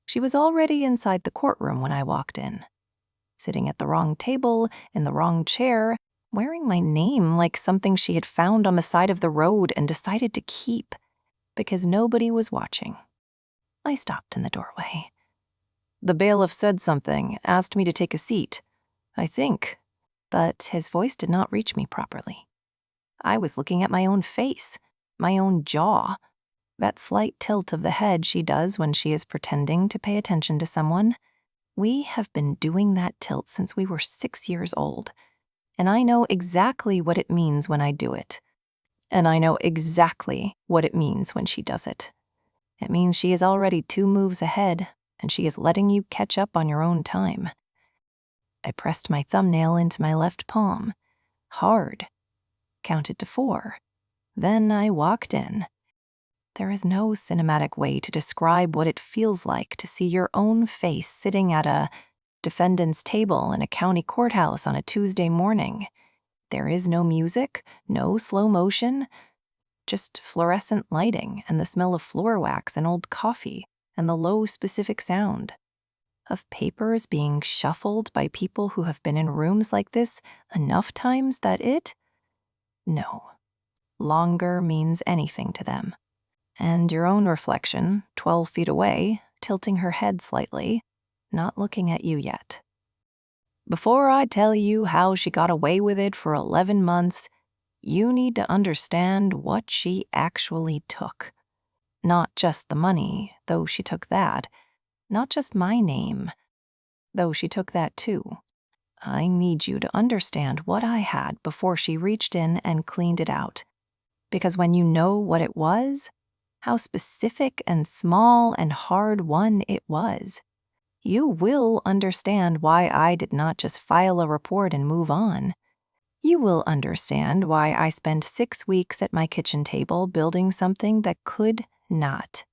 She was already inside the courtroom when I walked in, sitting at the wrong table, in the wrong chair, wearing my name like something she had found on the side of the road and decided to keep because nobody was watching. I stopped in the doorway. The bailiff said something, asked me to take a seat, I think, but his voice did not reach me properly. I was looking at my own face, my own jaw, that slight tilt of the head she does when she is pretending to pay attention to someone. We have been doing that tilt since we were 6 years old, and I know exactly what it means when I do it. And I know exactly what it means when she does it. It means she is already 2 moves ahead, and she is letting you catch up on your own time. I pressed my thumbnail into my left palm, hard, counted to 4. Then I walked in. There is no cinematic way to describe what it feels like to see your own face sitting at a defendant's table in a county courthouse on a Tuesday morning. There is no music, no slow motion, just fluorescent lighting and the smell of floor wax and old coffee and the low specific sound of papers being shuffled by people who have been in rooms like this enough times that no, longer means anything to them. And your own reflection, 12 feet away, tilting her head slightly, not looking at you yet. Before I tell you how she got away with it for 11 months, you need to understand what she actually took. Not just the money, though she took that. Not just my name, though she took that too. I need you to understand what I had before she reached in and cleaned it out. Because when you know what it was, how specific and small and hard-won it was, you will understand why I did not just file a report and move on. You will understand why I spent 6 weeks at my kitchen table building something that could not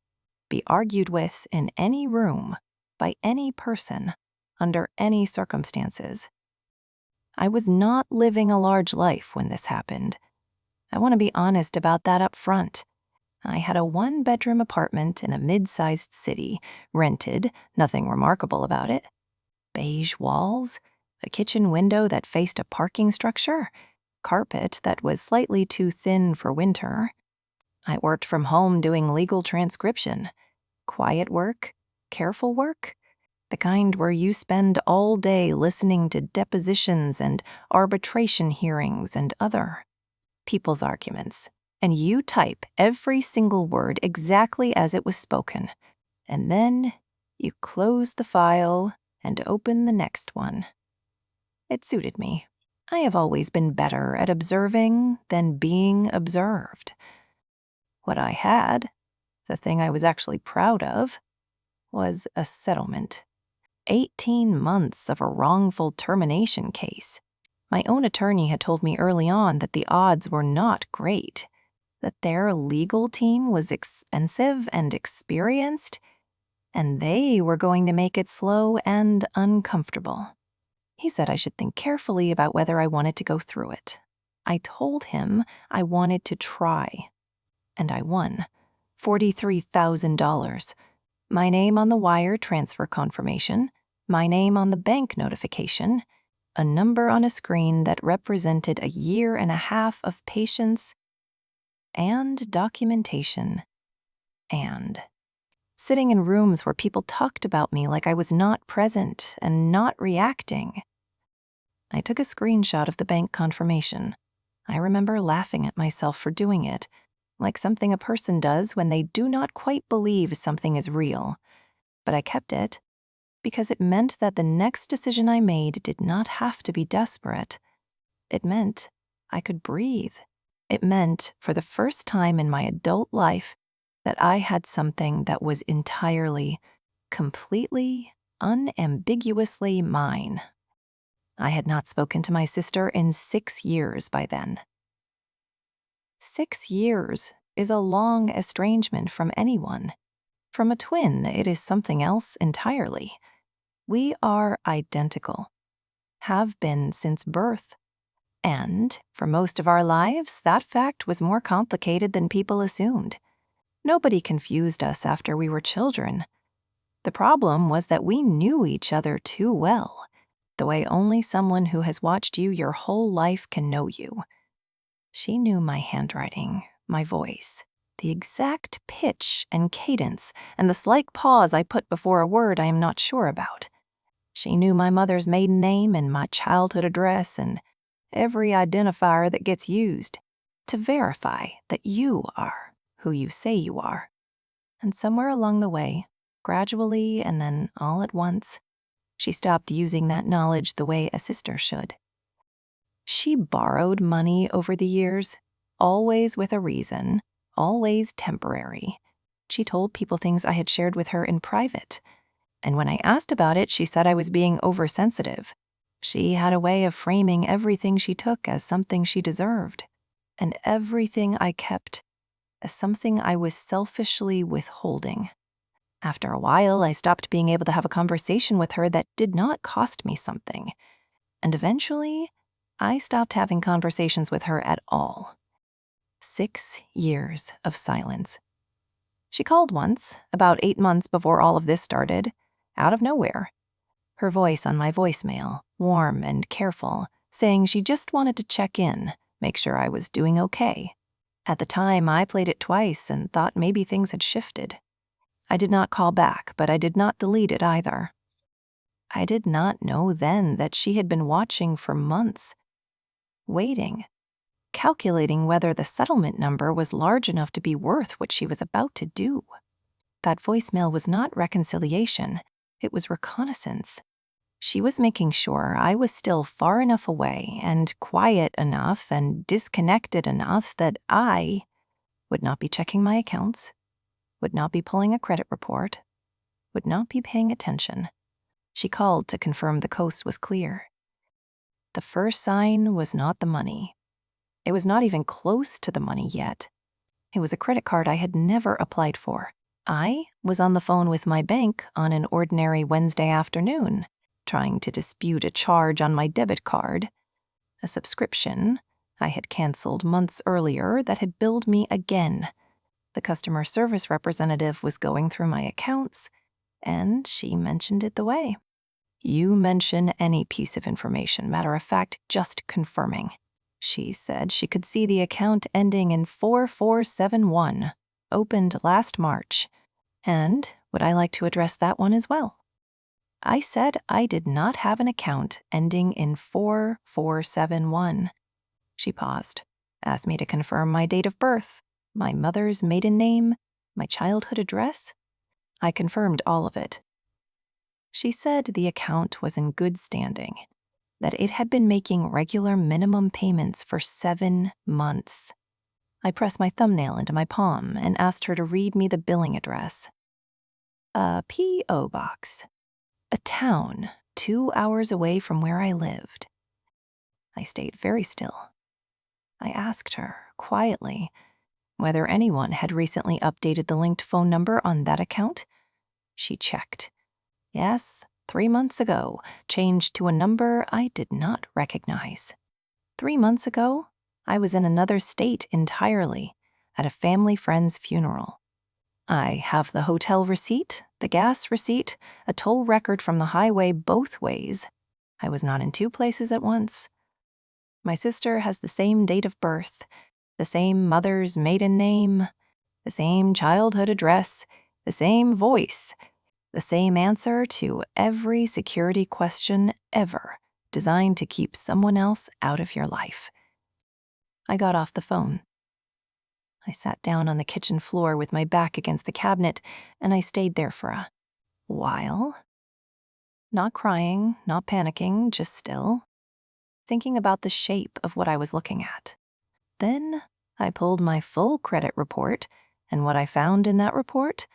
be argued with in any room, by any person, under any circumstances. I was not living a large life when this happened. I want to be honest about that up front. I had a 1-bedroom apartment in a mid-sized city, rented, nothing remarkable about it. Beige walls, a kitchen window that faced a parking structure, carpet that was slightly too thin for winter. I worked from home doing legal transcription, quiet work, careful work, the kind where you spend all day listening to depositions and arbitration hearings and other people's arguments. And you type every single word exactly as it was spoken. And then you close the file and open the next one. It suited me. I have always been better at observing than being observed. What I had, the thing I was actually proud of, was a settlement. 18 months of a wrongful termination case. My own attorney had told me early on that the odds were not great, that their legal team was expensive and experienced, and they were going to make it slow and uncomfortable. He said I should think carefully about whether I wanted to go through it. I told him I wanted to try, and I won $43,000. My name on the wire transfer confirmation, my name on the bank notification, a number on a screen that represented a 1.5 years of patience and documentation, and sitting in rooms where people talked about me like I was not present and not reacting. I took a screenshot of the bank confirmation. I remember laughing at myself for doing it, like something a person does when they do not quite believe something is real. But I kept it because it meant that the next decision I made did not have to be desperate. It meant I could breathe. It meant, for the first time in my adult life, that I had something that was entirely, completely, unambiguously mine. I had not spoken to my sister in 6 years by then. 6 years is a long estrangement from anyone. From a twin, it is something else entirely. We are identical, have been since birth. And, for most of our lives, that fact was more complicated than people assumed. Nobody confused us after we were children. The problem was that we knew each other too well, the way only someone who has watched you your whole life can know you. She knew my handwriting, my voice, the exact pitch and cadence, and the slight pause I put before a word I am not sure about. She knew my mother's maiden name and my childhood address and every identifier that gets used to verify that you are who you say you are. And somewhere along the way, gradually and then all at once, she stopped using that knowledge the way a sister should. She borrowed money over the years, always with a reason, always temporary. She told people things I had shared with her in private, and when I asked about it, she said I was being oversensitive. She had a way of framing everything she took as something she deserved, and everything I kept as something I was selfishly withholding. After a while, I stopped being able to have a conversation with her that did not cost me something, and eventually, I stopped having conversations with her at all. 6 years of silence. She called once, about 8 months before all of this started, out of nowhere. Her voice on my voicemail, warm and careful, saying she just wanted to check in, make sure I was doing okay. At the time, I played it twice and thought maybe things had shifted. I did not call back, but I did not delete it either. I did not know then that she had been watching for months, waiting, calculating whether the settlement number was large enough to be worth what she was about to do. That voicemail was not reconciliation, it was reconnaissance. She was making sure I was still far enough away and quiet enough and disconnected enough that I would not be checking my accounts, would not be pulling a credit report, would not be paying attention. She called to confirm the coast was clear. The first sign was not the money. It was not even close to the money yet. It was a credit card I had never applied for. I was on the phone with my bank on an ordinary Wednesday afternoon, trying to dispute a charge on my debit card, a subscription I had canceled months earlier that had billed me again. The customer service representative was going through my accounts, and she mentioned it the way. You mention any piece of information, matter of fact, just confirming. She said she could see the account ending in 4471, opened last March, and would I like to address that one as well? I said I did not have an account ending in 4471. She paused, asked me to confirm my date of birth, my mother's maiden name, my childhood address. I confirmed all of it. She said the account was in good standing, that it had been making regular minimum payments for 7 months. I pressed my thumbnail into my palm and asked her to read me the billing address. A P.O. box. A town 2 hours away from where I lived. I stayed very still. I asked her, quietly, whether anyone had recently updated the linked phone number on that account. She checked. Yes, 3 months ago, changed to a number I did not recognize. 3 months ago, I was in another state entirely, at a family friend's funeral. I have the hotel receipt, the gas receipt, a toll record from the highway both ways. I was not in 2 places at once. My sister has the same date of birth, the same mother's maiden name, the same childhood address, the same voice, the same answer to every security question ever designed to keep someone else out of your life. I got off the phone. I sat down on the kitchen floor with my back against the cabinet, and I stayed there for a while. Not crying, not panicking, just still, thinking about the shape of what I was looking at. Then I pulled my full credit report, and what I found in that report,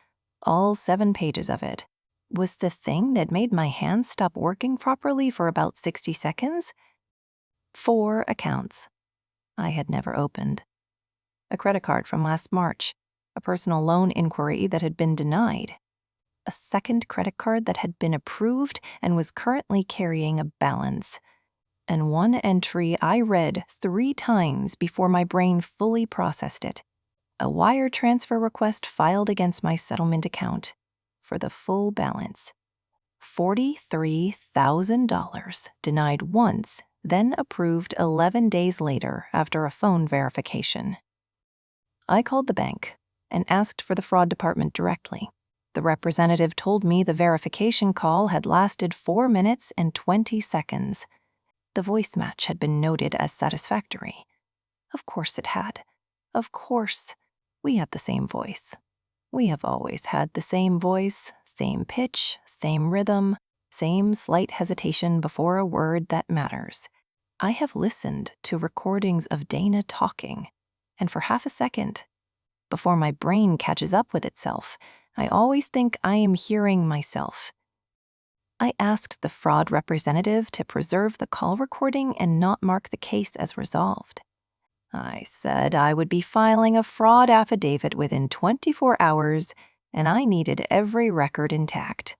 all 7 pages of it, was the thing that made my hands stop working properly for about 60 seconds. 4 accounts I had never opened. A credit card from last March, a personal loan inquiry that had been denied, a second credit card that had been approved and was currently carrying a balance, and one entry I read 3 times before my brain fully processed it. A wire transfer request filed against my settlement account for the full balance. $43,000 denied once, then approved 11 days later after a phone verification. I called the bank and asked for the fraud department directly. The representative told me the verification call had lasted 4 minutes and 20 seconds. The voice match had been noted as satisfactory. Of course it had. Of course. We had the same voice. We have always had the same voice, same pitch, same rhythm, same slight hesitation before a word that matters. I have listened to recordings of Dana talking, and for half a second, before my brain catches up with itself, I always think I am hearing myself. I asked the fraud representative to preserve the call recording and not mark the case as resolved. I said I would be filing a fraud affidavit within 24 hours, and I needed every record intact.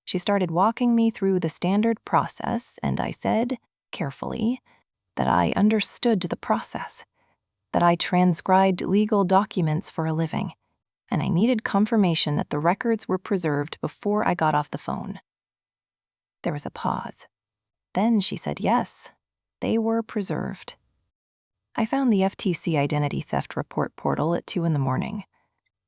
She started walking me through the standard process, and I said, carefully, that I understood the process, that I transcribed legal documents for a living, and I needed confirmation that the records were preserved before I got off the phone. There was a pause. Then she said yes, they were preserved. I found the FTC identity theft report portal at 2 a.m.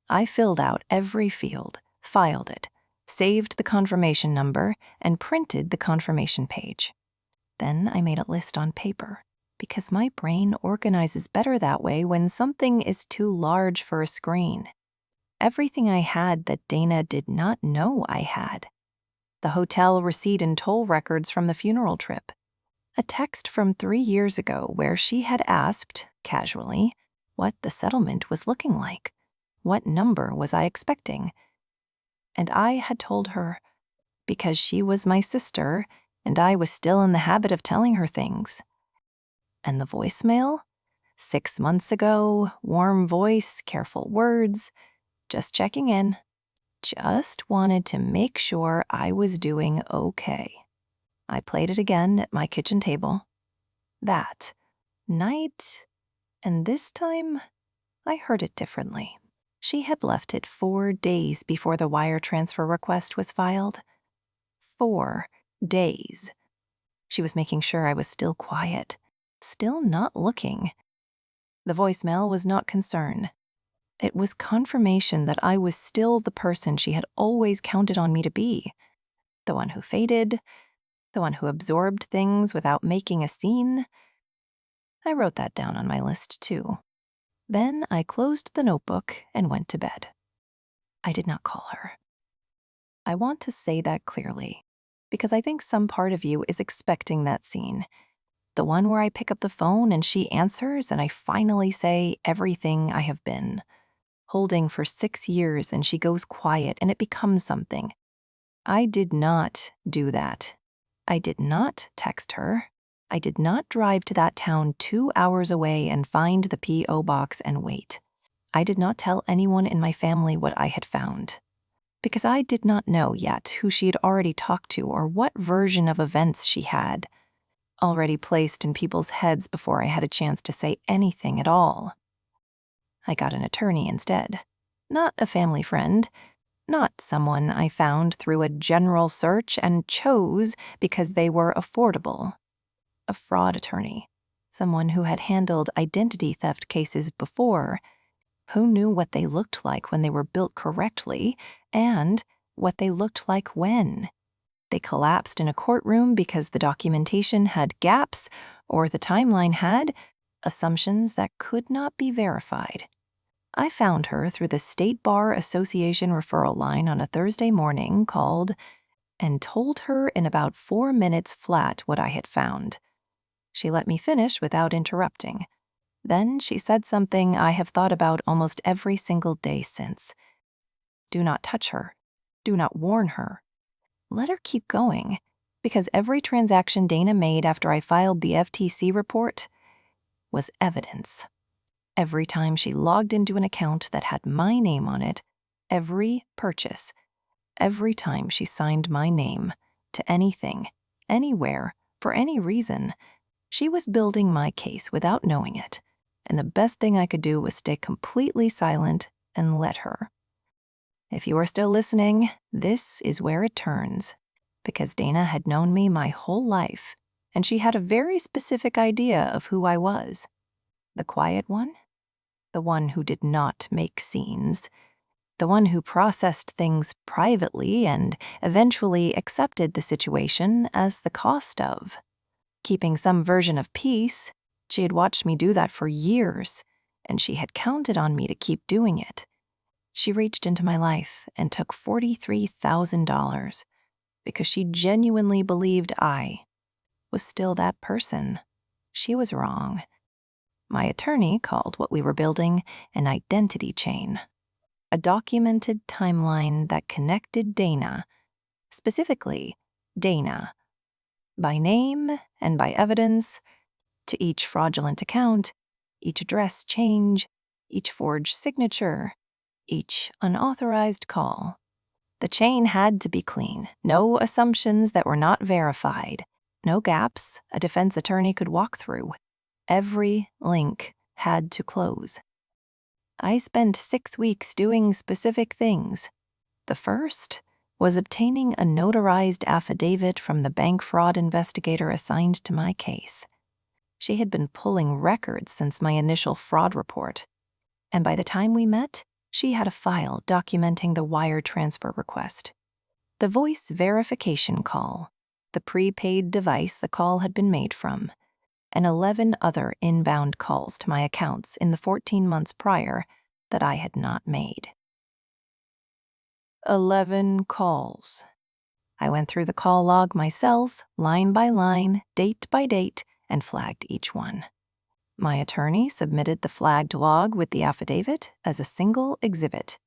I filled out every field, filed it, saved the confirmation number, and printed the confirmation page. Then I made a list on paper, because my brain organizes better that way when something is too large for a screen. Everything I had that Dana did not know I had. The hotel receipt and toll records from the funeral trip. A text from 3 years ago where she had asked, casually, what the settlement was looking like. What number was I expecting? And I had told her, because she was my sister, and I was still in the habit of telling her things. And the voicemail? 6 months ago, warm voice, careful words, just checking in. Just wanted to make sure I was doing okay. I played it again at my kitchen table. That night, and this time, I heard it differently. She had left it 4 days before the wire transfer request was filed. 4 days. She was making sure I was still quiet, still not looking. The voicemail was not concern. It was confirmation that I was still the person she had always counted on me to be. The one who faded, the one who absorbed things without making a scene. I wrote that down on my list, too. Then I closed the notebook and went to bed. I did not call her. I want to say that clearly, because I think some part of you is expecting that scene. The one where I pick up the phone and she answers and I finally say everything I have been holding for 6 years, and she goes quiet and it becomes something. I did not do that. I did not text her. I did not drive to that town 2 hours away and find the P.O. box and wait. I did not tell anyone in my family what I had found, because I did not know yet who she had already talked to or what version of events she had already placed in people's heads before I had a chance to say anything at all. I got an attorney instead. Not a family friend, not someone I found through a general search and chose because they were affordable. A fraud attorney, someone who had handled identity theft cases before, who knew what they looked like when they were built correctly and what they looked like when they collapsed in a courtroom because the documentation had gaps or the timeline had assumptions that could not be verified. I found her through the State Bar Association referral line on a Thursday morning, called, and told her in about 4 minutes flat what I had found. She let me finish without interrupting. Then she said something I have thought about almost every single day since. Do not touch her. Do not warn her. Let her keep going, because every transaction Dana made after I filed the FTC report was evidence. Every time she logged into an account that had my name on it, every purchase, every time she signed my name to anything, anywhere, for any reason, she was building my case without knowing it, and the best thing I could do was stay completely silent and let her. If you are still listening, this is where it turns. Because Dana had known me my whole life, and she had a very specific idea of who I was. The quiet one? The one who did not make scenes. The one who processed things privately and eventually accepted the situation as the cost of keeping some version of peace. She had watched me do that for years, and she had counted on me to keep doing it. She reached into my life and took $43,000 because she genuinely believed I was still that person. She was wrong. My attorney called what we were building an identity chain, a documented timeline that connected Dana, specifically Dana, by name and by evidence, to each fraudulent account, each address change, each forged signature, each unauthorized call. The chain had to be clean, no assumptions that were not verified, no gaps a defense attorney could walk through. Every link had to close. I spent 6 weeks doing specific things. The first was obtaining a notarized affidavit from the bank fraud investigator assigned to my case. She had been pulling records since my initial fraud report, and by the time we met, she had a file documenting the wire transfer request, the voice verification call, the prepaid device the call had been made from, and 11 other inbound calls to my accounts in the 14 months prior that I had not made. 11 calls. I went through the call log myself, line by line, date by date, and flagged each one. My attorney submitted the flagged log with the affidavit as a single exhibit.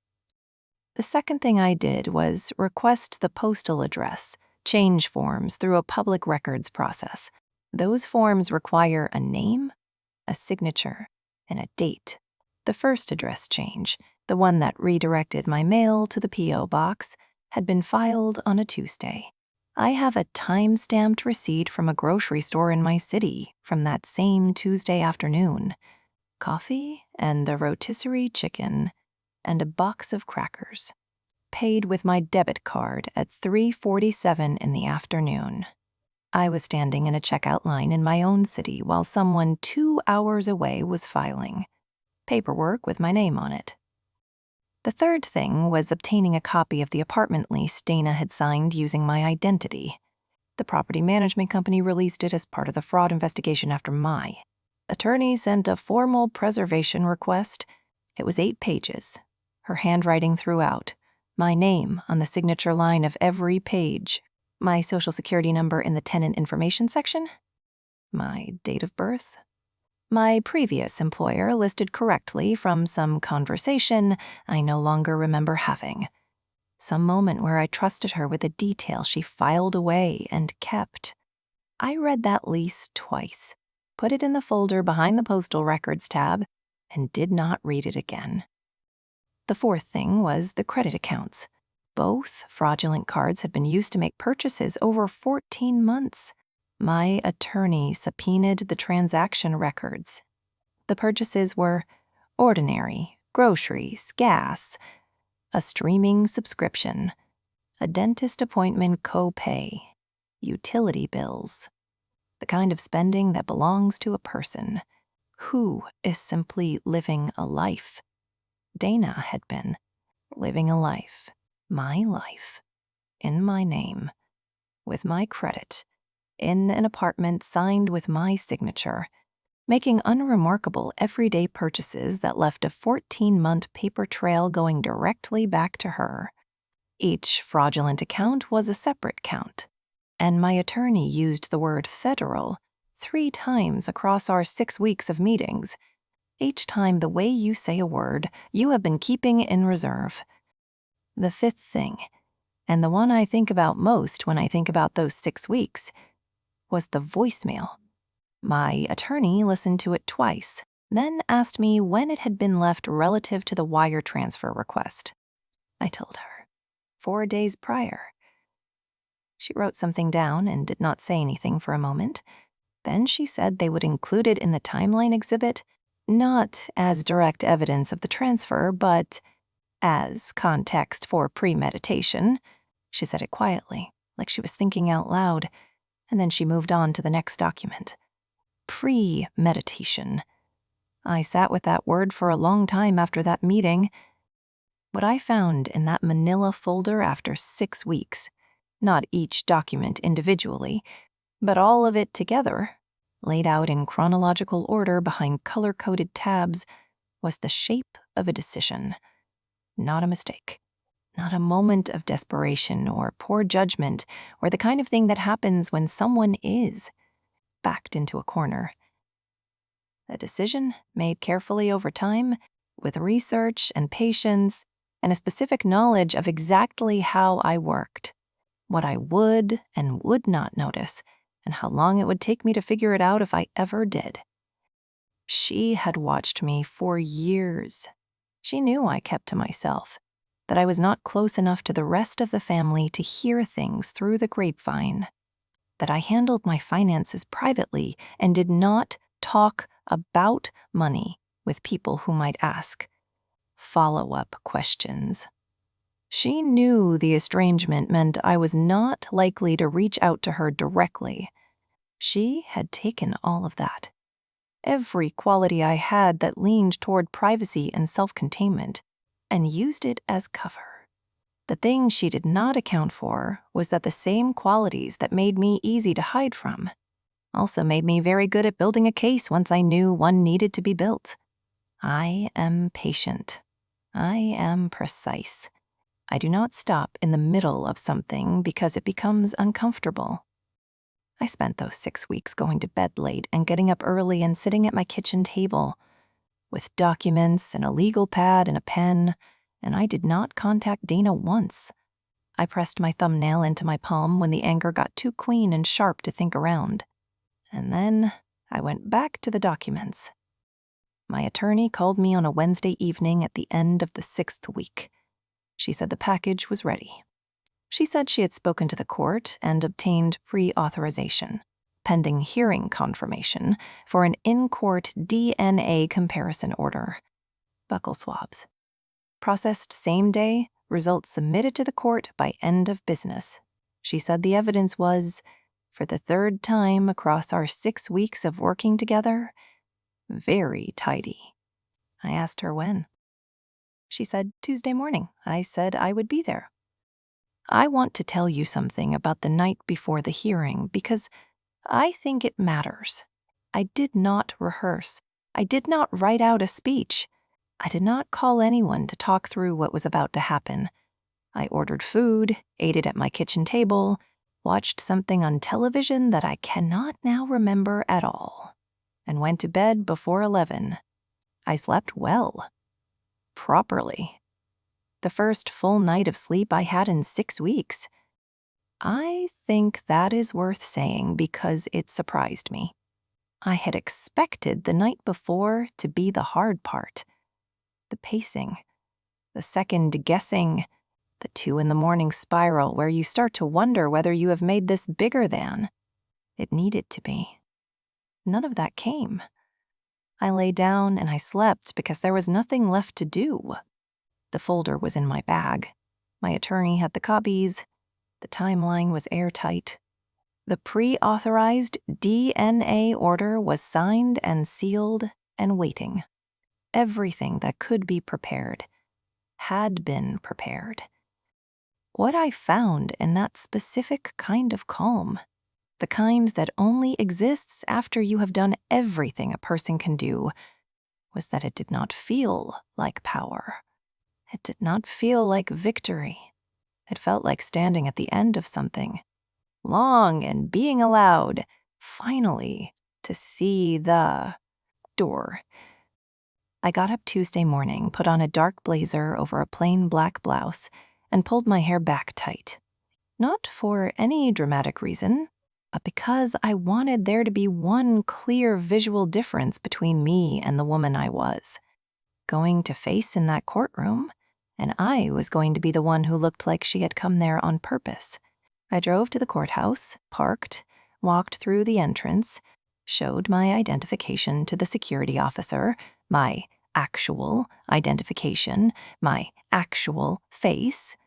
The second thing I did was request the postal address, change forms through a public records process. Those forms require a name, a signature, and a date. The first address change, the one that redirected my mail to the P.O. box, had been filed on a Tuesday. I have a time-stamped receipt from a grocery store in my city from that same Tuesday afternoon. Coffee and a rotisserie chicken and a box of crackers. Paid with my debit card at 3:47 in the afternoon. I was standing in a checkout line in my own city while someone 2 hours away was filing paperwork with my name on it. The third thing was obtaining a copy of the apartment lease Dana had signed using my identity. The property management company released it as part of the fraud investigation after my attorney sent a formal preservation request. It was 8 pages, her handwriting throughout, my name on the signature line of every page, my social security number in the tenant information section, my date of birth. My previous employer listed correctly from some conversation I no longer remember having. Some moment where I trusted her with a detail she filed away and kept. I read that lease twice, put it in the folder behind the postal records tab, and did not read it again. The fourth thing was the credit accounts. Both fraudulent cards had been used to make purchases over 14 months. My attorney subpoenaed the transaction records. The purchases were ordinary, groceries, gas, a streaming subscription, a dentist appointment co-pay, utility bills, the kind of spending that belongs to a person who is simply living a life. Dana had been living a life, my life, in my name, with my credit, in an apartment signed with my signature, making unremarkable everyday purchases that left a 14-month paper trail going directly back to her. Each fraudulent account was a separate count, and my attorney used the word federal 3 times across our 6 weeks of meetings. Each time the way you say a word, you have been keeping in reserve. The fifth thing, and the one I think about most when I think about those 6 weeks, was the voicemail. My attorney listened to it twice, then asked me when it had been left relative to the wire transfer request. I told her, 4 days prior. She wrote something down and did not say anything for a moment. Then she said they would include it in the timeline exhibit, not as direct evidence of the transfer, but As context for premeditation, she said it quietly, like she was thinking out loud, and then she moved on to the next document. Premeditation. I sat with that word for a long time after that meeting. What I found in that manila folder after 6 weeks, not each document individually, but all of it together, laid out in chronological order behind color-coded tabs, was the shape of a decision. Not a mistake. Not a moment of desperation or poor judgment or the kind of thing that happens when someone is backed into a corner. A decision made carefully over time, with research and patience and a specific knowledge of exactly how I worked, what I would and would not notice, and how long it would take me to figure it out if I ever did. She had watched me for years. She knew I kept to myself, that I was not close enough to the rest of the family to hear things through the grapevine, that I handled my finances privately and did not talk about money with people who might ask follow-up questions. She knew the estrangement meant I was not likely to reach out to her directly. She had taken all of that, every quality I had that leaned toward privacy and self-containment, and used it as cover. The thing she did not account for was that the same qualities that made me easy to hide from also made me very good at building a case once I knew one needed to be built. I am patient. I am precise. I do not stop in the middle of something because it becomes uncomfortable. I spent those 6 weeks going to bed late and getting up early and sitting at my kitchen table with documents and a legal pad and a pen, and I did not contact Dana once. I pressed my thumbnail into my palm when the anger got too clean and sharp to think around. And then I went back to the documents. My attorney called me on a Wednesday evening at the end of the 6th week. She said the package was ready. She said she had spoken to the court and obtained pre-authorization, pending hearing confirmation, for an in-court DNA comparison order. Buccal swabs. Processed same day, results submitted to the court by end of business. She said the evidence was, for the 3rd time across our 6 weeks of working together, very tidy. I asked her when. She said Tuesday morning. I said I would be there. I want to tell you something about the night before the hearing because I think it matters. I did not rehearse. I did not write out a speech. I did not call anyone to talk through what was about to happen. I ordered food, ate it at my kitchen table, watched something on television that I cannot now remember at all, and went to bed before 11. I slept well. Properly. The first full night of sleep I had in 6 weeks. I think that is worth saying because it surprised me. I had expected the night before to be the hard part. The pacing, the second guessing, the 2 in the morning spiral where you start to wonder whether you have made this bigger than it needed to be. None of that came. I lay down and I slept because there was nothing left to do. The folder was in my bag. My attorney had the copies. The timeline was airtight. The pre-authorized DNA order was signed and sealed and waiting. Everything that could be prepared had been prepared. What I found in that specific kind of calm, the kind that only exists after you have done everything a person can do, was that it did not feel like power. It did not feel like victory. It felt like standing at the end of something, long and being allowed, finally, to see the door. I got up Tuesday morning, put on a dark blazer over a plain black blouse, and pulled my hair back tight. Not for any dramatic reason, but because I wanted there to be one clear visual difference between me and the woman I was going to face in that courtroom, and I was going to be the one who looked like she had come there on purpose. I drove to the courthouse, parked, walked through the entrance, showed my identification to the security officer, my actual identification, my actual face,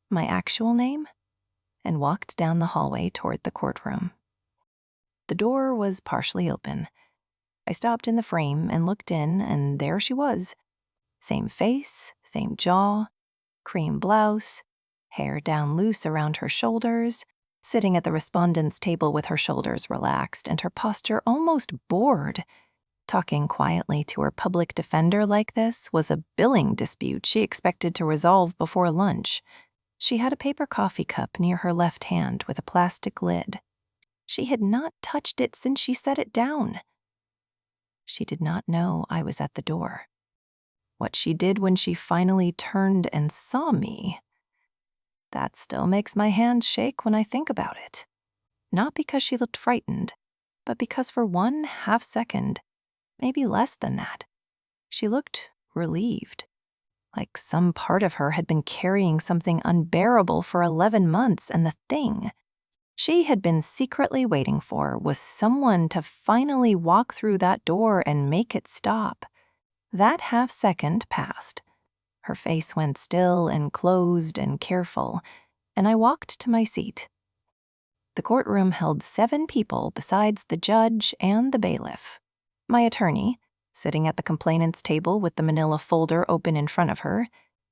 my actual name, and walked down the hallway toward the courtroom. The door was partially open. I stopped in the frame and looked in, and there she was. Same face, same jaw, cream blouse, hair down loose around her shoulders, sitting at the respondent's table with her shoulders relaxed and her posture almost bored. Talking quietly to her public defender like this was a billing dispute she expected to resolve before lunch. She had a paper coffee cup near her left hand with a plastic lid. She had not touched it since she set it down. She did not know I was at the door. What she did when she finally turned and saw me, that still makes my hands shake when I think about it. Not because she looked frightened, but because for 1/2 second, maybe less than that, she looked relieved. Like some part of her had been carrying something unbearable for 11 months, and the thing she had been secretly waiting for was someone to finally walk through that door and make it stop. That 1/2 second passed. Her face went still and closed and careful, and I walked to my seat. The courtroom held 7 people besides the judge and the bailiff. My attorney, sitting at the complainant's table with the manila folder open in front of her,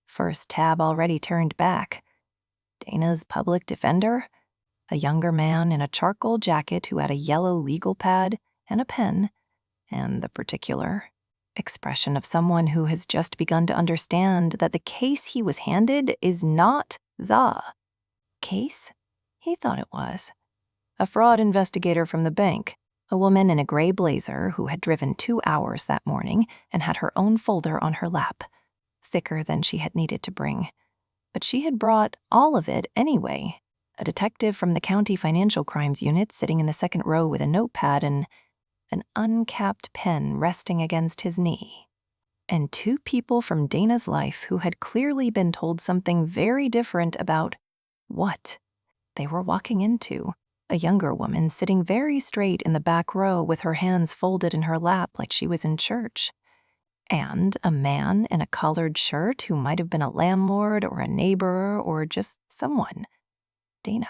first tab already turned back. Dana's public defender, a younger man in a charcoal jacket who had a yellow legal pad and a pen, and the particular expression of someone who has just begun to understand that the case he was handed is not the case he thought it was. A fraud investigator from the bank, a woman in a gray blazer who had driven 2 hours that morning and had her own folder on her lap, thicker than she had needed to bring. But she had brought all of it anyway. A detective from the county financial crimes unit sitting in the second row with a notepad and an uncapped pen resting against his knee. And 2 people from Dana's life who had clearly been told something very different about what they were walking into. A younger woman sitting very straight in the back row with her hands folded in her lap like she was in church. And a man in a collared shirt who might have been a landlord or a neighbor or just someone. Dana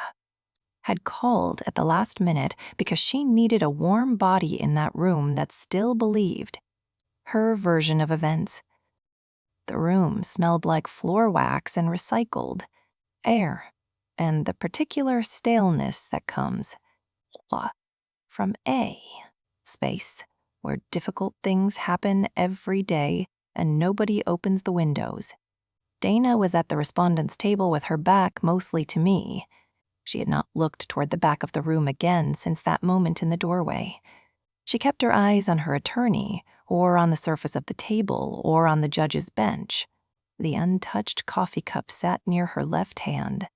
had called at the last minute because she needed a warm body in that room that still believed her version of events. The room smelled like floor wax and recycled air, and the particular staleness that comes from a space where difficult things happen every day and nobody opens the windows. Dana was at the respondent's table with her back mostly to me. She had not looked toward the back of the room again since that moment in the doorway. She kept her eyes on her attorney, or on the surface of the table, or on the judge's bench. The untouched coffee cup sat near her left hand.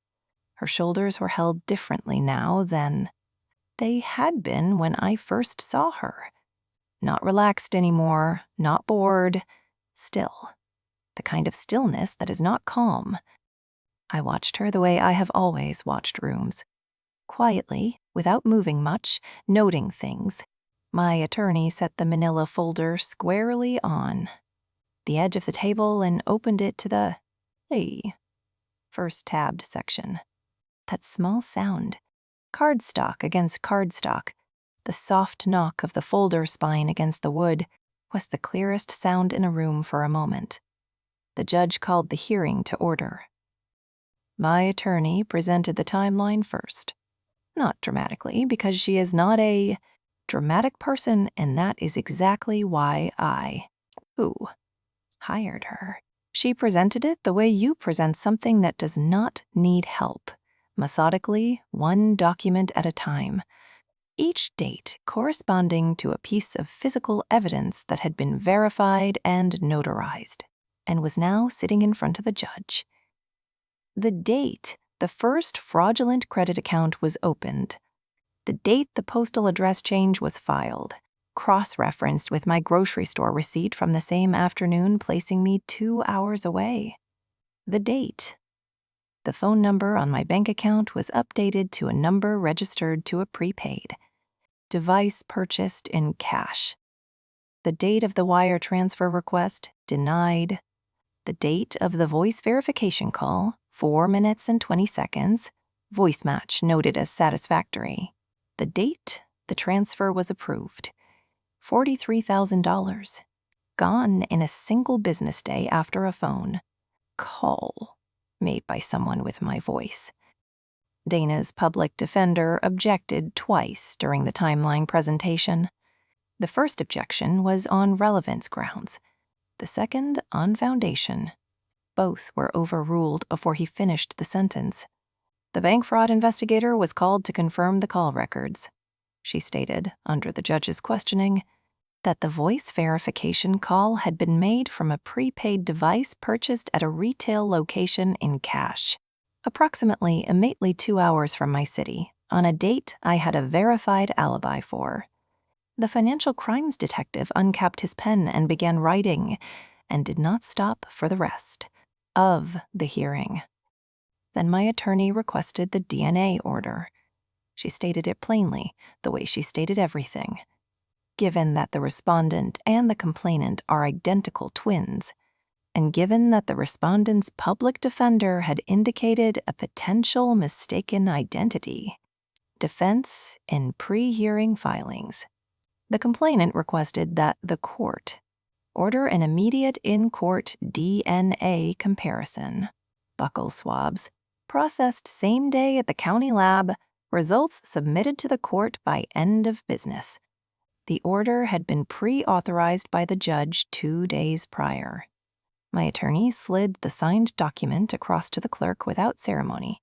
Her shoulders were held differently now than they had been when I first saw her. Not relaxed anymore, not bored, still. The kind of stillness that is not calm. I watched her the way I have always watched rooms. Quietly, without moving much, noting things. My attorney set the manila folder squarely on the edge of the table and opened it to the first tabbed section. That small sound, cardstock against cardstock, the soft knock of the folder spine against the wood, was the clearest sound in a room for a moment. The judge called the hearing to order. My attorney presented the timeline first. Not dramatically, because she is not a dramatic person, and that is exactly why I hired her. She presented it the way you present something that does not need help, methodically, one document at a time. Each date corresponding to a piece of physical evidence that had been verified and notarized, and was now sitting in front of a judge. The date the first fraudulent credit account was opened. The date the postal address change was filed, cross-referenced with my grocery store receipt from the same afternoon, placing me 2 hours away. The date the phone number on my bank account was updated to a number registered to a prepaid. Device purchased in cash. The date of the wire transfer request denied. The date of the voice verification call, 4 minutes and 20 seconds. Voice match noted as satisfactory. The date the transfer was approved. $43,000. Gone in a single business day after a phone call made by someone with my voice. Dana's public defender objected twice during the timeline presentation. The first objection was on relevance grounds, the second on foundation. Both were overruled before he finished the sentence. The bank fraud investigator was called to confirm the call records. She stated, under the judge's questioning, that the voice verification call had been made from a prepaid device purchased at a retail location in cash, approximately immediately 2 hours from my city, on a date I had a verified alibi for. The financial crimes detective uncapped his pen and began writing, and did not stop for the rest of the hearing. Then my attorney requested the DNA order. She stated it plainly, the way she stated everything. Given that the respondent and the complainant are identical twins, and given that the respondent's public defender had indicated a potential mistaken identity, defense in pre-hearing filings, the complainant requested that the court order an immediate in-court DNA comparison, buccal swabs, processed same day at the county lab, results submitted to the court by end of business. The order had been pre-authorized by the judge 2 days prior. My attorney slid the signed document across to the clerk without ceremony.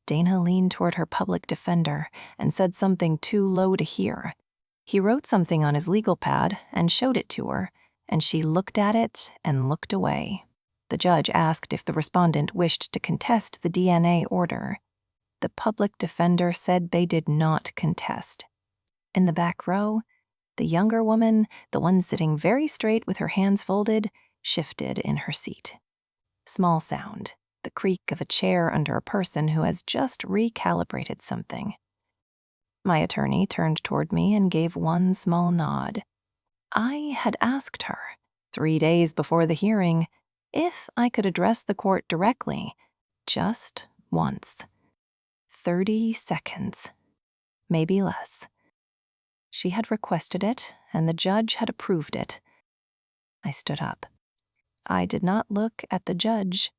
Dana leaned toward her public defender and said something too low to hear. He wrote something on his legal pad and showed it to her, and she looked at it and looked away. The judge asked if the respondent wished to contest the DNA order. The public defender said they did not contest. In the back row, the younger woman, the one sitting very straight with her hands folded, shifted in her seat. Small sound, the creak of a chair under a person who has just recalibrated something. My attorney turned toward me and gave one small nod. I had asked her, 3 days before the hearing, if I could address the court directly, just once. 30 seconds, maybe less. She had requested it, and the judge had approved it. I stood up. I did not look at the judge.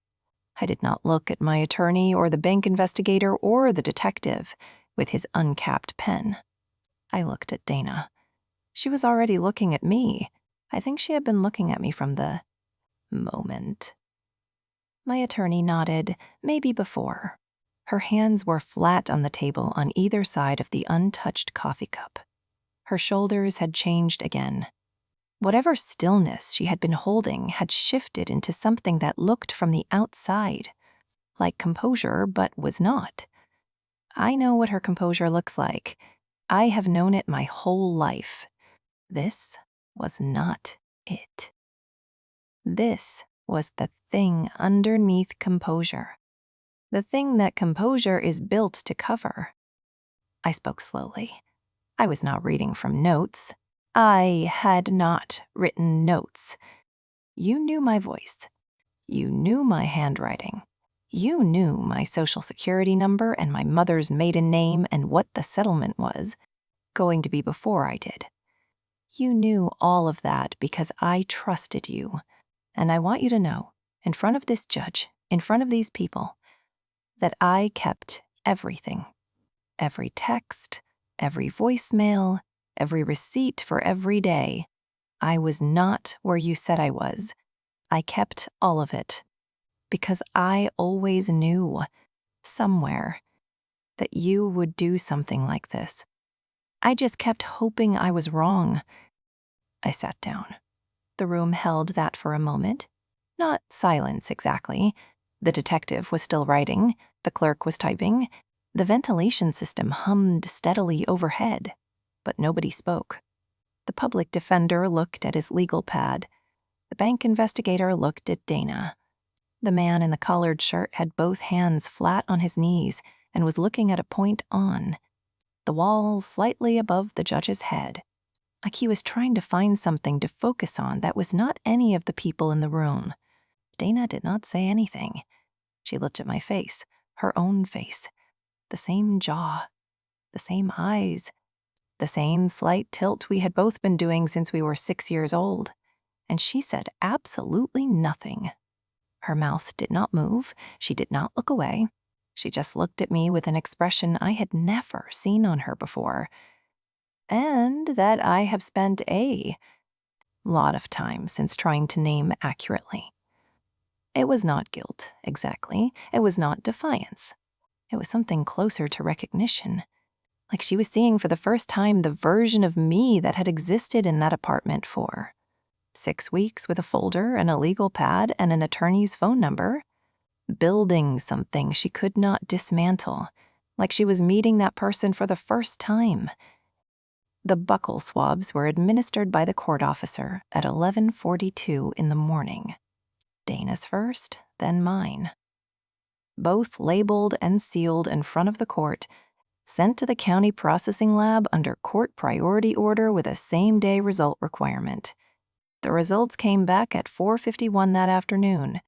I did not look at my attorney or the bank investigator or the detective with his uncapped pen. I looked at Dana. She was already looking at me. I think she had been looking at me from the moment. My attorney nodded, maybe before. Her hands were flat on the table on either side of the untouched coffee cup. Her shoulders had changed again. Whatever stillness she had been holding had shifted into something that looked from the outside, like composure, but was not. I know what her composure looks like. I have known it my whole life. This was not it. This was the thing underneath composure. The thing that composure is built to cover. I spoke slowly. I was not reading from notes. I had not written notes. You knew my voice. You knew my handwriting. You knew my social security number and my mother's maiden name and what the settlement was going to be before I did. You knew all of that because I trusted you. And I want you to know, in front of this judge, in front of these people, that I kept everything. Every text, every voicemail, every receipt for every day. I was not where you said I was. I kept all of it. Because I always knew, somewhere, that you would do something like this. I just kept hoping I was wrong. I sat down. The room held that for a moment. Not silence exactly. The detective was still writing. The clerk was typing. The ventilation system hummed steadily overhead, but nobody spoke. The public defender looked at his legal pad. The bank investigator looked at Dana. The man in the collared shirt had both hands flat on his knees and was looking at a point on, the wall slightly above the judge's head, like he was trying to find something to focus on that was not any of the people in the room. Dana did not say anything. She looked at my face, her own face. The same jaw, the same eyes, the same slight tilt we had both been doing since we were 6 years old. And she said absolutely nothing. Her mouth did not move. She did not look away. She just looked at me with an expression I had never seen on her before, and that I have spent a lot of time since trying to name accurately. It was not guilt, exactly. It was not defiance. It was something closer to recognition. Like she was seeing for the first time the version of me that had existed in that apartment for 6 weeks with a folder, and a legal pad, and an attorney's phone number. Building something she could not dismantle, like she was meeting that person for the first time. The buccal swabs were administered by the court officer at 11:42 in the morning. Dana's first, then mine. Both labeled and sealed in front of the court, sent to the county processing lab under court priority order with a same-day result requirement. The results came back at 4:51 that afternoon.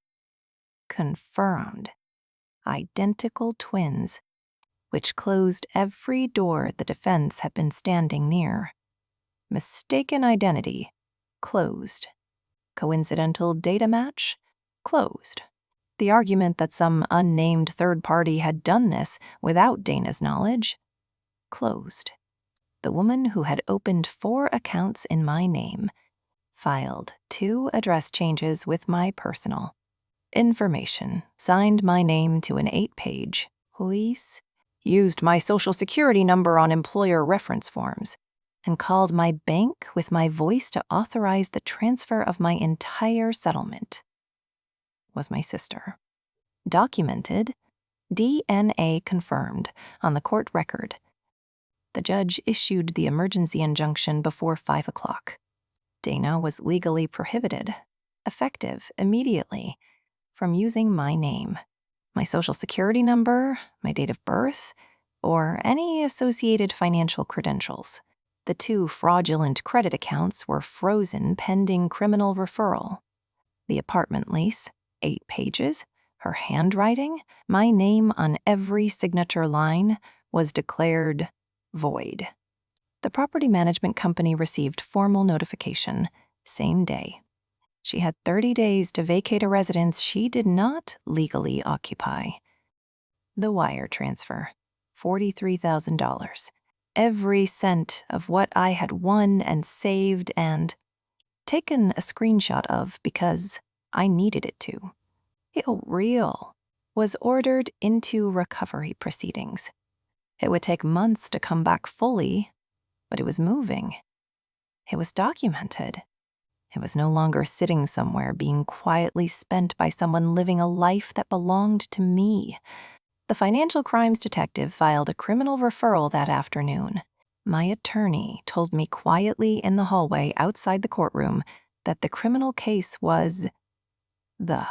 Confirmed. Identical twins, which closed every door the defense had been standing near. Mistaken identity. Closed. Coincidental data match. Closed. The argument that some unnamed third party had done this without Dana's knowledge. Closed. The woman who had opened 4 accounts in my name filed 2 address changes with my personal information, signed my name to an 8-page lease, used my social security number on employer reference forms, and called my bank with my voice to authorize the transfer of my entire settlement. Was my sister. Documented, DNA confirmed on the court record. The judge issued the emergency injunction before 5 o'clock. Dana was legally prohibited, effective immediately, from using my name, my social security number, my date of birth, or any associated financial credentials. The 2 fraudulent credit accounts were frozen pending criminal referral. The apartment lease, 8 pages, her handwriting, my name on every signature line, was declared void. The property management company received formal notification, same day. She had 30 days to vacate a residence she did not legally occupy. The wire transfer, $43,000. Every cent of what I had won and saved and taken a screenshot of because I needed it to. Real, was ordered into recovery proceedings. It would take months to come back fully, but it was moving. It was documented. It was no longer sitting somewhere being quietly spent by someone living a life that belonged to me. The financial crimes detective filed a criminal referral that afternoon. My attorney told me quietly in the hallway outside the courtroom that the criminal case was the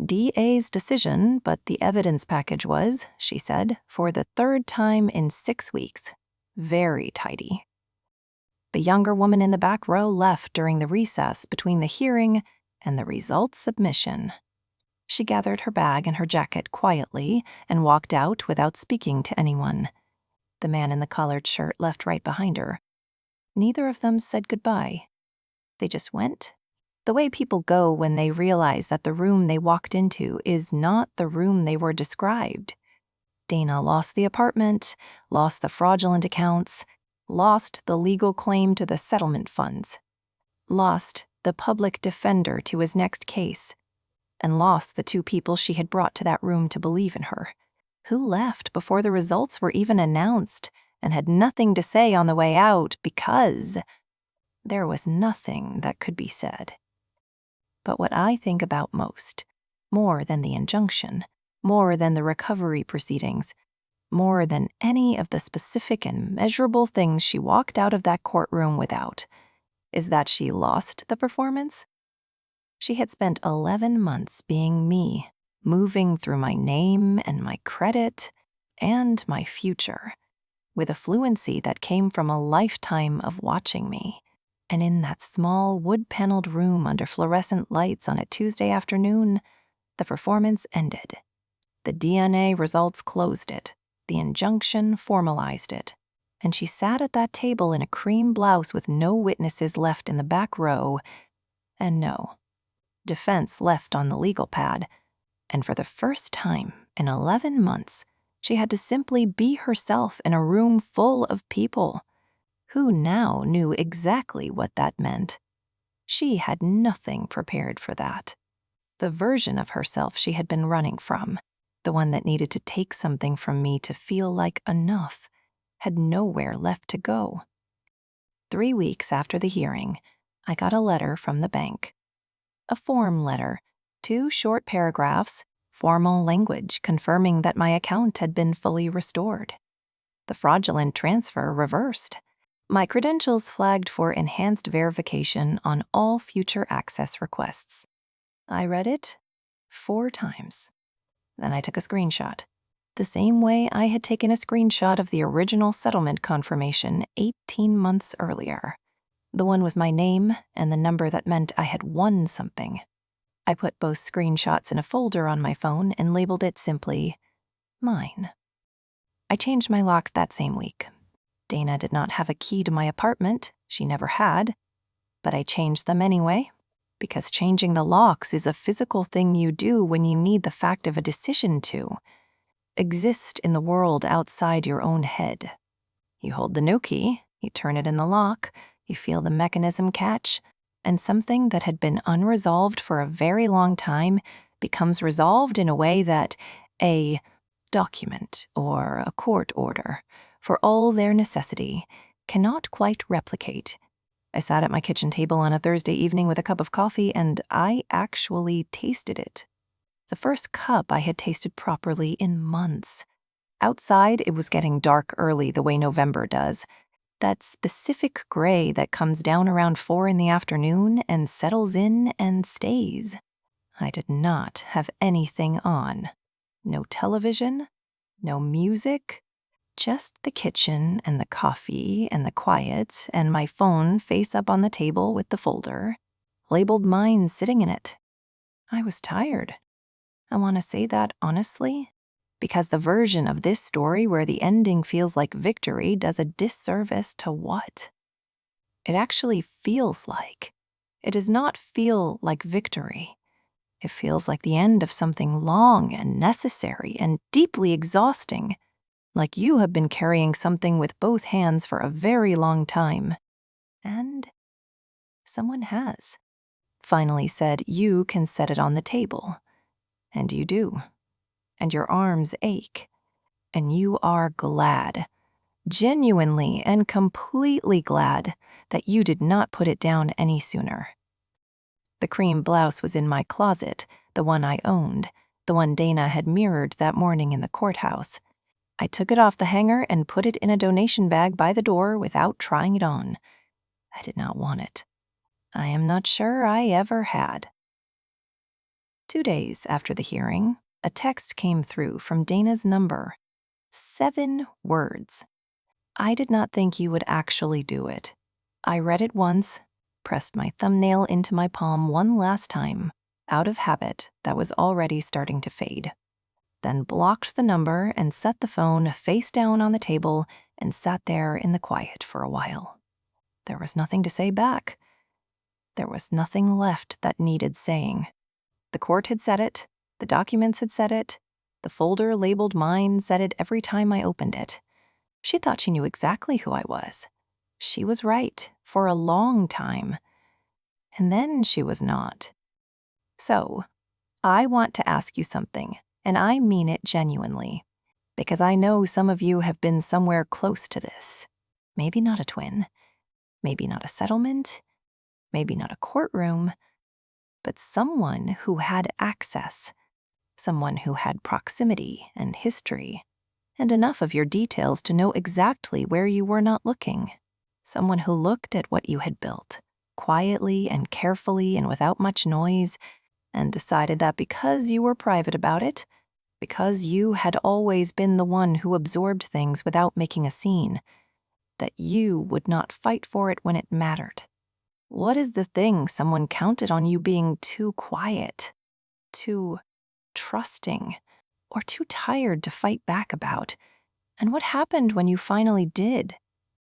DA's decision, but the evidence package was, she said, for the 3rd time in 6 weeks, very tidy. The younger woman in the back row left during the recess between the hearing and the results submission. She gathered her bag and her jacket quietly and walked out without speaking to anyone. The man in the collared shirt left right behind her. Neither of them said goodbye. They just went. The way people go when they realize that the room they walked into is not the room they were described. Dana lost the apartment, lost the fraudulent accounts, lost the legal claim to the settlement funds, lost the public defender to his next case, and lost the 2 people she had brought to that room to believe in her, who left before the results were even announced and had nothing to say on the way out because there was nothing that could be said. But what I think about most, more than the injunction, more than the recovery proceedings, more than any of the specific and measurable things she walked out of that courtroom without, is that she lost the performance. She had spent 11 months being me, moving through my name and my credit and my future, with a fluency that came from a lifetime of watching me. And in that small wood-paneled room under fluorescent lights on a Tuesday afternoon, the performance ended. The DNA results closed it. The injunction formalized it. And she sat at that table in a cream blouse with no witnesses left in the back row, and no defense left on the legal pad. And for the first time in 11 months, she had to simply be herself in a room full of people who now knew exactly what that meant. She had nothing prepared for that. The version of herself she had been running from, the one that needed to take something from me to feel like enough, had nowhere left to go. 3 weeks after the hearing, I got a letter from the bank. A form letter, 2 short paragraphs, formal language confirming that my account had been fully restored. The fraudulent transfer reversed. My credentials flagged for enhanced verification on all future access requests. I read it 4 times. Then I took a screenshot, the same way I had taken a screenshot of the original settlement confirmation 18 months earlier. The one was my name and the number that meant I had won something. I put both screenshots in a folder on my phone and labeled it simply mine. I changed my locks that same week. Dana did not have a key to my apartment, she never had, but I changed them anyway, because changing the locks is a physical thing you do when you need the fact of a decision to exist in the world outside your own head. You hold the new key, you turn it in the lock, you feel the mechanism catch, and something that had been unresolved for a very long time becomes resolved in a way that a document or a court order, for all their necessity, cannot quite replicate. I sat at my kitchen table on a Thursday evening with a cup of coffee, and I actually tasted it. The first cup I had tasted properly in months. Outside, it was getting dark early the way November does. That specific gray that comes down around 4 in the afternoon and settles in and stays. I did not have anything on. No television, no music, just the kitchen and the coffee and the quiet and my phone face up on the table with the folder, labeled mine sitting in it. I was tired. I want to say that honestly, because the version of this story where the ending feels like victory does a disservice to what it actually feels like. It does not feel like victory. It feels like the end of something long and necessary and deeply exhausting, like you have been carrying something with both hands for a very long time. And someone has finally said you can set it on the table. And you do. And your arms ache. And you are glad, genuinely and completely glad, that you did not put it down any sooner. The cream blouse was in my closet, the one I owned, the one Dana had mirrored that morning in the courthouse. I took it off the hanger and put it in a donation bag by the door without trying it on. I did not want it. I am not sure I ever had. 2 days after the hearing, a text came through from Dana's number. 7 words. I did not think you would actually do it. I read it once, pressed my thumbnail into my palm one last time, out of habit that was already starting to fade. Then blocked the number and set the phone face down on the table and sat there in the quiet for a while. There was nothing to say back. There was nothing left that needed saying. The court had said it, the documents had said it, the folder labeled mine said it every time I opened it. She thought she knew exactly who I was. She was right for a long time. And then she was not. So, I want to ask you something, and I mean it genuinely, because I know some of you have been somewhere close to this. Maybe not a twin, maybe not a settlement, maybe not a courtroom, but someone who had access, someone who had proximity and history, and enough of your details to know exactly where you were not looking. Someone who looked at what you had built, quietly and carefully and without much noise, and decided that because you were private about it, because you had always been the one who absorbed things without making a scene, that you would not fight for it when it mattered. What is the thing someone counted on you being too quiet, too trusting, or too tired to fight back about? And what happened when you finally did?